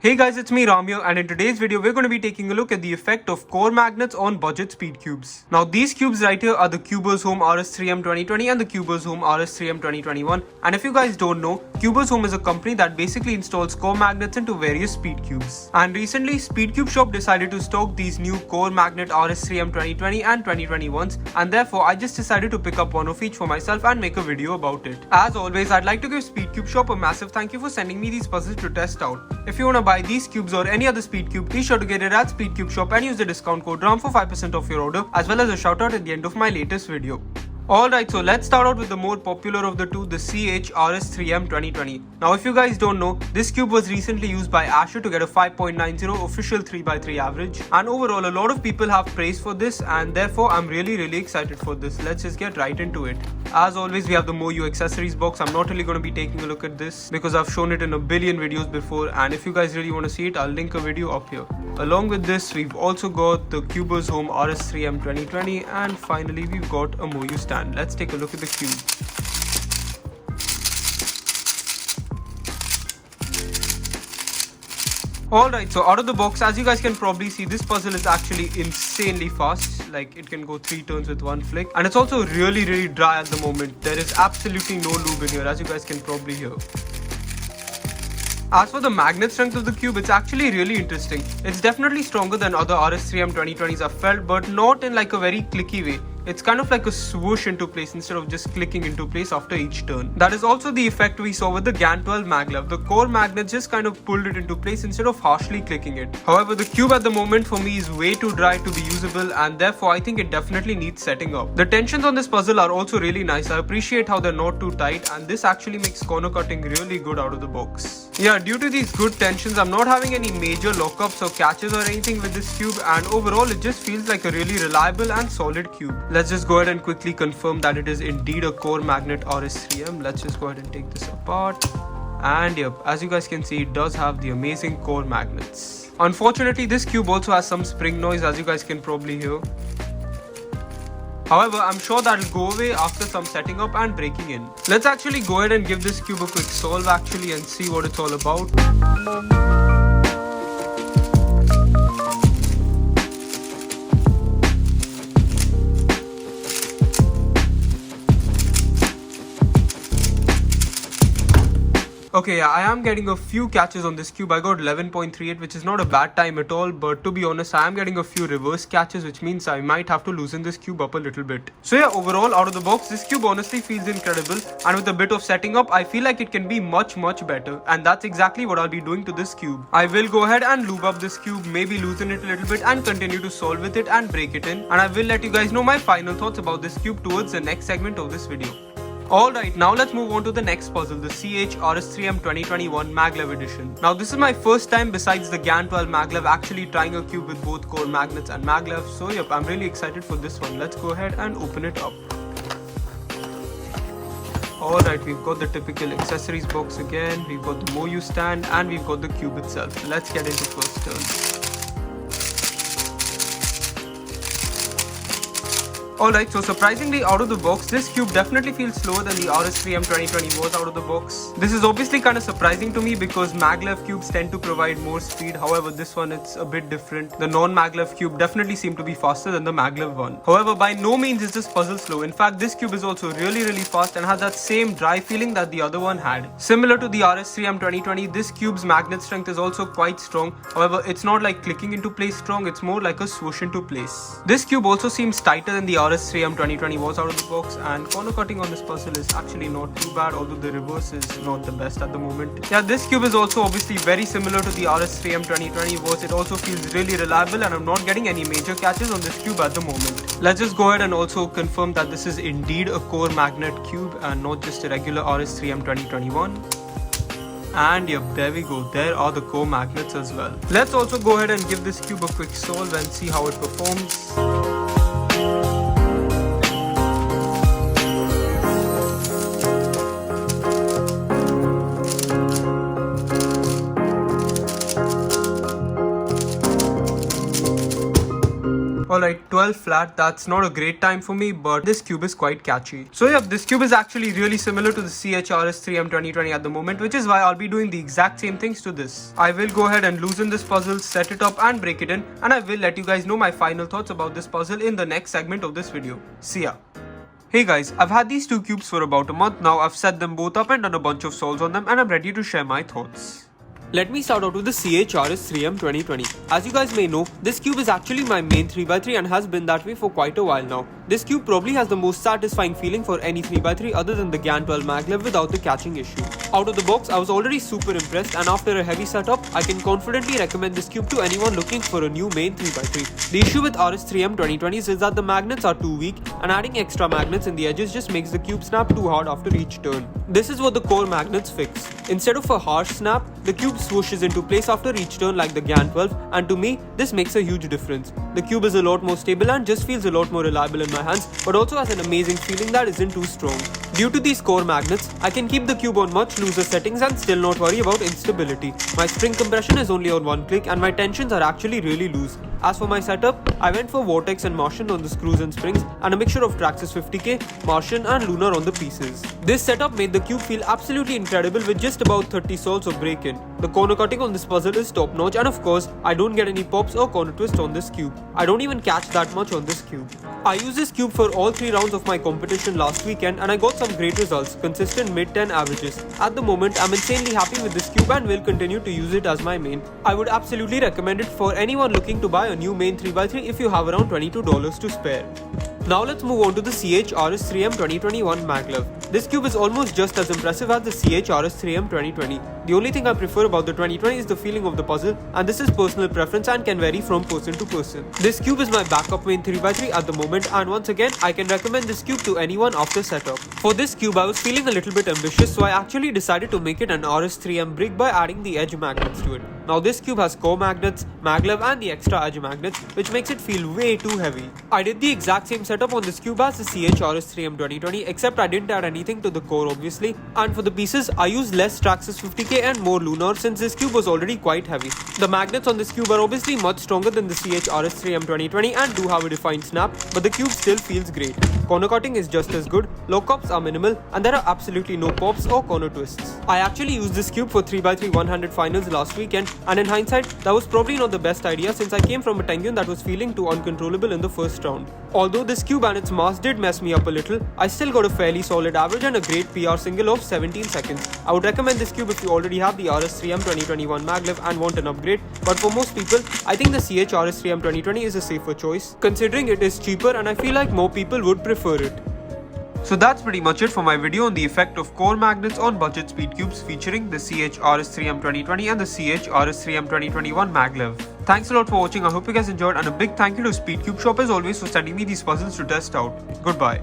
Hey guys, it's me Ram here, and in today's video we're going to be taking a look at the effect of core magnets on budget speed cubes. Now these cubes right here are the Cubers Home RS3M 2020 and the Cubers Home RS3M 2021, and if you guys don't know, Cubers Home is a company that basically installs core magnets into various speed cubes. And recently Speedcube shop decided to stock these new core magnet RS3M 2020 and 2021s, and therefore I just decided to pick up one of each for myself and make a video about it. As always, I'd like to give Speedcube shop a massive thank you for sending me these puzzles to test out. If you want to buy these cubes or any other speed cube, be sure to get it at Speedcube shop and use the discount code RAM for 5% off your order, as well as a shout out at the end of my latest video. Alright, so let's start out with the more popular of the two, the RS3M 2020. Now if you guys don't know, this cube was recently used by Asher to get a 5.90 official 3x3 average, and overall a lot of people have praised for this, and therefore I'm really excited for this. Let's just get right into it. As always, we have the Moyu accessories box. I'm not really going to be taking a look at this because I've shown it in a billion videos before, and if you guys really want to see it, I'll link a video up here. Along with this, we've also got the Cubers Home RS3M 2020, and finally we've got a Moyu stand. Let's take a look at the cube. Alright, so out of the box, as you guys can probably see, this puzzle is actually insanely fast. Like, it can go 3 turns with one flick, and it's also really dry at the moment. There is absolutely no lube in here, as you guys can probably hear. As for the magnet strength of the cube, it's actually really interesting. It's definitely stronger than other RS3M 2020s I've felt, but not in like a very clicky way. It's kind of like a swoosh into place instead of just clicking into place after each turn. That is also the effect we saw with the GAN 12 MagLev. The core magnet just kind of pulled it into place instead of harshly clicking it. However, the cube at the moment for me is way too dry to be usable, and therefore I think it definitely needs setting up. The tensions on this puzzle are also really nice. I appreciate how they're not too tight, and this actually makes corner cutting really good out of the box. Yeah, due to these good tensions, I'm not having any major lockups or catches or anything with this cube, and overall it just feels like a really reliable and solid cube. Let's just go ahead and quickly confirm that it is indeed a core magnet RS3M. Let's just go ahead and take this apart. And yep, as you guys can see, it does have the amazing core magnets. Unfortunately, this cube also has some spring noise, as you guys can probably hear. However, I'm sure that'll go away after some setting up and breaking in. Let's actually go ahead and give this cube a quick solve actually and see what it's all about. Okay, yeah, I am getting a few catches on this cube. I got 11.38, which is not a bad time at all, but to be honest, I am getting a few reverse catches, which means I might have to loosen this cube up a little bit. So yeah, overall, out of the box, this cube honestly feels incredible, and with a bit of setting up, I feel like it can be much better, and that's exactly what I'll be doing to this cube. I will go ahead and lube up this cube, maybe loosen it a little bit, and continue to solve with it and break it in, and I will let you guys know my final thoughts about this cube towards the next segment of this video. Alright, now let's move on to the next puzzle, the RS3M 2021 MagLev edition. Now this is my first time besides the GAN 12 MagLev actually trying a cube with both core magnets and MagLev, so yep, I'm really excited for this one. Let's go ahead and open it up. Alright, we've got the typical accessories box again, we've got the Moyu stand, and we've got the cube itself. Let's get into first turn. Alright, so surprisingly out of the box, this cube definitely feels slower than the RS3M 2020 was out of the box. This is obviously kind of surprising to me because MagLev cubes tend to provide more speed, however this one it's a bit different. The non-MagLev cube definitely seemed to be faster than the MagLev one. However, by no means is this puzzle slow. In fact, this cube is also really fast and has that same dry feeling that the other one had. Similar to the RS3M 2020, this cube's magnet strength is also quite strong. However, it's not like clicking into place strong, it's more like a swoosh into place. This cube also seems tighter than the RS3M 2020 was out of the box, and corner cutting on this puzzle is actually not too bad, although the reverse is not the best at the moment. Yeah, this cube is also obviously very similar to the RS3M 2020 was. It also feels really reliable, and I'm not getting any major catches on this cube at the moment. Let's just go ahead and also confirm that this is indeed a core magnet cube and not just a regular RS3M 2021. And yep, there we go, there are the core magnets as well. Let's also go ahead and give this cube a quick solve and see how it performs. Alright, 12 flat, that's not a great time for me, but this cube is quite catchy. So yeah, this cube is actually really similar to the CH-RS3M 2020 at the moment, which is why I'll be doing the exact same things to this. I will go ahead and loosen this puzzle, set it up and break it in, and I will let you guys know my final thoughts about this puzzle in the next segment of this video. See ya. Hey guys, I've had these two cubes for about a month now. I've set them both up and done a bunch of solves on them, and I'm ready to share my thoughts. Let me start out with the CH-RS3M 2020. As you guys may know, this cube is actually my main 3x3 and has been that way for quite a while now. This cube probably has the most satisfying feeling for any 3x3 other than the GAN 12 MagLev without the catching issue. Out of the box, I was already super impressed, and after a heavy setup, I can confidently recommend this cube to anyone looking for a new main 3x3. The issue with RS3M 2020s is that the magnets are too weak, and adding extra magnets in the edges just makes the cube snap too hard after each turn. This is what the core magnets fix. Instead of a harsh snap, the cube swooshes into place after each turn like the GAN 12, and to me, this makes a huge difference. The cube is a lot more stable and just feels a lot more reliable in my hands, but also has an amazing feeling that isn't too strong. Due to these core magnets, I can keep the cube on much looser settings and still not worry about instability. My spring compression is only on one click and my tensions are actually really loose. As for my setup, I went for Vortex and Martian on the screws and springs and a mixture of Traxxas 50K, Martian and Lunar on the pieces. This setup made the cube feel absolutely incredible with just about 30 solves of break-in. The corner cutting on this puzzle is top notch, and of course, I don't get any pops or corner twist on this cube. I don't even catch that much on this cube. I used this cube for all 3 rounds of my competition last weekend and I got some great results, consistent mid-10 averages. At the moment, I'm insanely happy with this cube and will continue to use it as my main. I would absolutely recommend it for anyone looking to buy a new main 3x3 if you have around $22 to spare. Now let's move on to the CH-RS3M 2021 MagLev. This cube is almost just as impressive as the CH-RS3M 2020. The only thing I prefer about the 2020 is the feeling of the puzzle, and this is personal preference and can vary from person to person. This cube is my backup main 3x3 at the moment, and once again I can recommend this cube to anyone after setup. For this cube I was feeling a little bit ambitious, so I actually decided to make it an RS3M brick by adding the edge magnets to it. Now this cube has core magnets, MagLev and the extra edge magnets, which makes it feel way too heavy. I did the exact same setup on this cube as the CH-RS3M 2020, except I didn't add anything to the core obviously, and for the pieces I used less Traxxas 50K and more Lunar since this cube was already quite heavy. The magnets on this cube are obviously much stronger than the CH-RS3M 2020 and do have a defined snap, but the cube still feels great. Corner cutting is just as good, lock-ups are minimal, and there are absolutely no pops or corner twists. I actually used this cube for 3x3 100 finals last weekend, and in hindsight, that was probably not the best idea since I came from a Tengyun that was feeling too uncontrollable in the first round. Although this cube and its mass did mess me up a little, I still got a fairly solid average and a great PR single of 17 seconds. I would recommend this cube if you already have the RS3M 2021 MagLev and want an upgrade, but for most people, I think the CH-RS3M 2020 is a safer choice, considering it is cheaper and I feel like more people would prefer it. So that's pretty much it for my video on the effect of core magnets on budget speed cubes featuring the CH-RS3M 2020 and the CH-RS3M 2021 MagLev. Thanks a lot for watching, I hope you guys enjoyed, and a big thank you to Speedcube Shop as always for sending me these puzzles to test out. Goodbye.